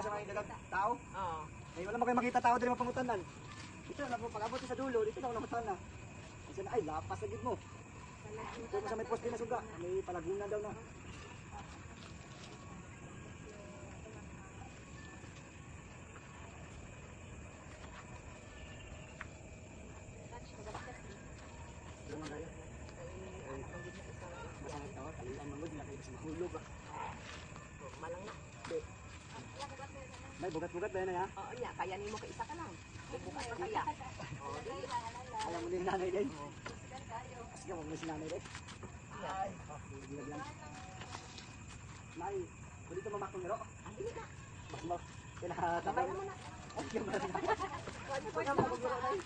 sa mga dalag tao. Oo. Ay, wala mo kayo makita tao diri mapangutanan. Ito na po, pag-abot sa dulo, dito na ako namutan na. Kasi na, ay, lapas na gid mo. Ito mo sa may poste na suga, may palagunan daw na. Malang na. May bugat-bugat ba yan ya? Oo niya, kaya nimo ka isa ka lang. Bukas pa kaya. Oo, di. Alam mo din nanay din. Sige, wag mo si nanay din. Ay, bilag lang. Nay, pwede ito mamakong nero? Ah, dili ka. Mas mo, kailangan Sabay na mo na. Ay, yung ba? Pwede mo mamakong nero, nay.